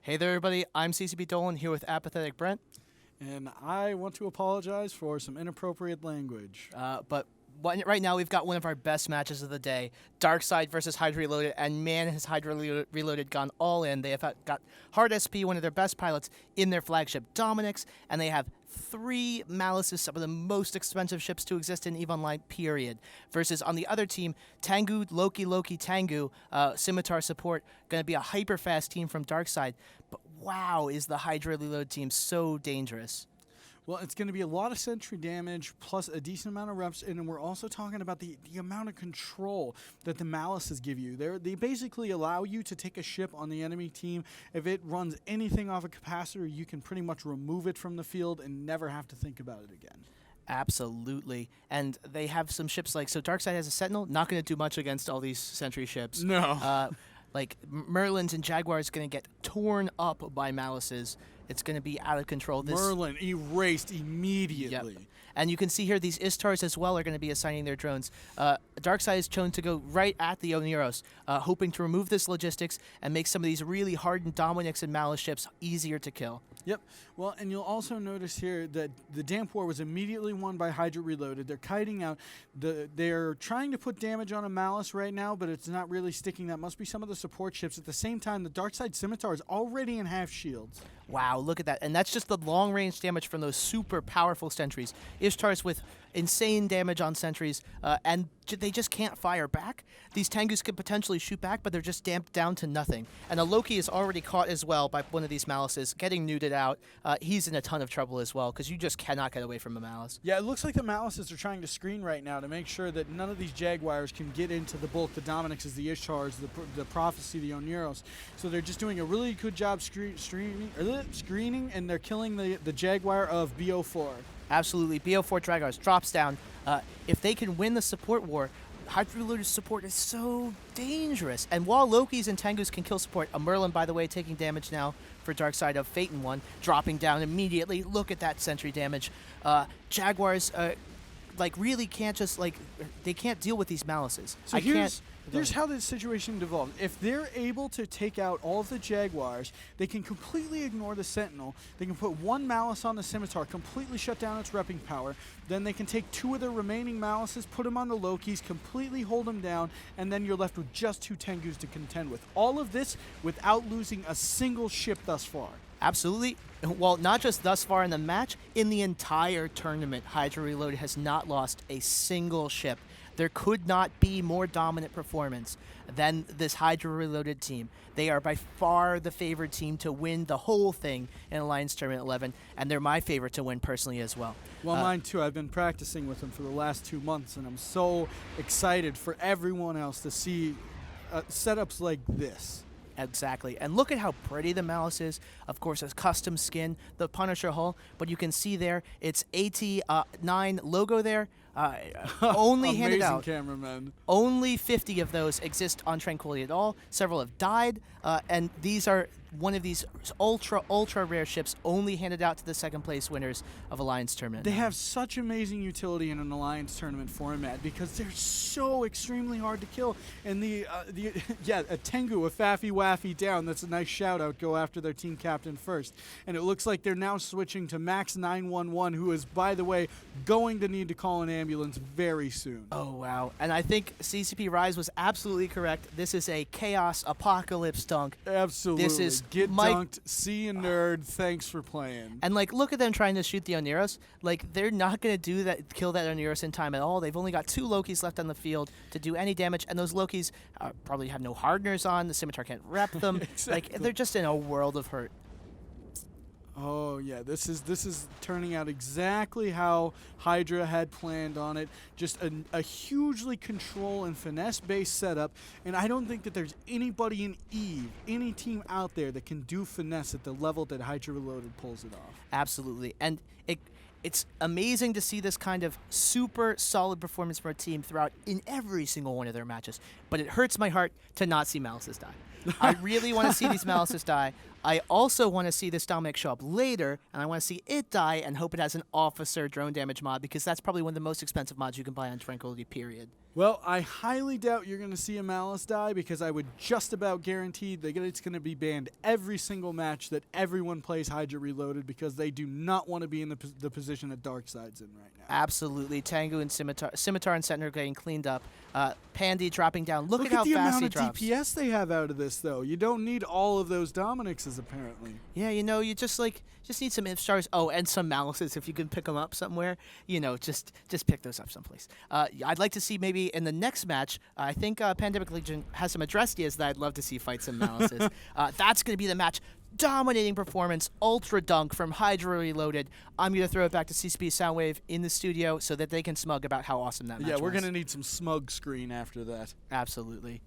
Hey there, everybody. I'm CCP Dolan here with Apathetic Brent. And I want to apologize for some inappropriate language. Right now, we've got one of our best matches of the day: DarkSide versus HYDRA Reloaded. And man, has HYDRA Reloaded gone all in. They have got Hard SP, one of their best pilots, in their flagship Dominix, and they have 3 Malices, some of the most expensive ships to exist in EVE Online, period. Versus on the other team, Tengu, Loki, Tengu, Scimitar support, going to be a hyper-fast team from DarkSide. But wow, is the HYDRA Reload team so dangerous. Well, it's going to be a lot of sentry damage plus a decent amount of reps, and we're also talking about the amount of control that the Malices give you. They basically allow you to take a ship on the enemy team. If it runs anything off a capacitor, you can pretty much remove it from the field and never have to think about it again. Absolutely. And they have some ships so DarkSide has a Sentinel, not going to do much against all these sentry ships. No. Merlins and Jaguars going to get torn up by Malices. It's going to be out of control. Merlin erased immediately. Yep. And you can see here these Istars as well are going to be assigning their drones. DarkSide is chosen to go right at the Oneros, hoping to remove this logistics and make some of these really hardened Dominix and Malice ships easier to kill. Yep. Well, and you'll also notice here that the Damp War was immediately won by HYDRA Reloaded. They're kiting out. They're trying to put damage on a Malice right now, but it's not really sticking. That must be some of the support ships. At the same time, the DarkSide Scimitar is already in half shields. Wow, look at that. And that's just the long-range damage from those super powerful sentries. Ishtars with insane damage on sentries, and they just can't fire back. These Tengus could potentially shoot back, but they're just damped down to nothing. And a Loki is already caught as well by one of these Malices, getting nuded out. He's in a ton of trouble as well, because you just cannot get away from a Malice. Yeah, it looks like the Malices are trying to screen right now to make sure that none of these Jaguars can get into the bulk, the Dominixes, the Ishtars, the Prophecy, the Oneros. So they're just doing a really good job screening, and they're killing the Jaguar of BO4. Absolutely. BO4 Dragars drops down. If they can win the support war, HYDRA Reloaded support is so dangerous. And while Lokis and Tengus can kill support, a Merlin, by the way, taking damage now for DarkSide of Phaeton 1, dropping down immediately. Look at that sentry damage. Jaguars, really can't just, they can't deal with these Malices. So here's how this situation devolved. If they're able to take out all of the Jaguars, they can completely ignore the Sentinel. They can put 1 Malice on the Scimitar, completely shut down its repping power. Then they can take 2 of the remaining Malices, put them on the Lokis, completely hold them down, and then you're left with just 2 Tengus to contend with. All of this without losing a single ship thus far. Absolutely. Well, not just thus far in the match, in the entire tournament, HYDRA Reloaded has not lost a single ship. There could not be more dominant performance than this HYDRA Reloaded team. They are by far the favored team to win the whole thing in Alliance Tournament 11, and they're my favorite to win personally as well. Well, mine too. I've been practicing with them for the last 2 months, and I'm so excited for everyone else to see setups like this. Exactly. And look at how pretty the Malice is. Of course, a custom skin, the Punisher hull. But you can see there, it's AT9 logo there. Only handed out. Amazing cameraman. Only 50 of those exist on Tranquility at all. Several have died. And these are one of these ultra rare ships only handed out to the second place winners of Alliance Tournament. They have such amazing utility in an Alliance Tournament format because they're so extremely hard to kill. And a Tengu, a Faffy Waffy down, that's a nice shout out, go after their team captain first. And it looks like they're now switching to Max 911, who is, by the way, going to need to call an ambulance very soon. Oh, wow. And I think CCP Rise was absolutely correct. This is a chaos apocalypse dunk. Absolutely. This is Get dunked, see a nerd, thanks for playing. And look at them trying to shoot the Oneros. They're not going to do that, kill that Oneros in time at all. They've only got 2 Lokis left on the field to do any damage, and those Lokis probably have no hardeners on. The Scimitar can't rep them. Exactly. They're just in a world of hurt. Oh yeah, this is turning out exactly how HYDRA had planned on it. Just a hugely control and finesse-based setup, and I don't think that there's anybody in EVE, any team out there that can do finesse at the level that HYDRA Reloaded pulls it off. Absolutely, and it's amazing to see this kind of super solid performance from a team throughout in every single one of their matches. But it hurts my heart to not see Malices die. I really want to see these Malices die. I also want to see this Dominic show up later, and I want to see it die and hope it has an officer drone damage mod, because that's probably one of the most expensive mods you can buy on Tranquility, period. Well, I highly doubt you're going to see a Malice die, because I would just about guarantee that it's going to be banned every single match that everyone plays Hydra Reloaded, because they do not want to be in the position that DarkSide's in right now. Absolutely. Tengu and Scimitar and Sentinel getting cleaned up. Pandy dropping down. Look at how the fast he amount drops. of DPS they have out of this, though. You don't need all of those Dominixes, apparently. Yeah, you just need some If Stars. Oh, and some Malices if you can pick them up somewhere. Just pick those up someplace. I'd like to see maybe in the next match, I think Pandemic Legion has some Adrestias that I'd love to see fight some Malices. That's going to be the match. Dominating performance, Ultra Dunk from Hydra Reloaded. I'm going to throw it back to CCP Soundwave in the studio so that they can smug about how awesome that match was. Yeah, we're going to need some smug screen after that. Absolutely.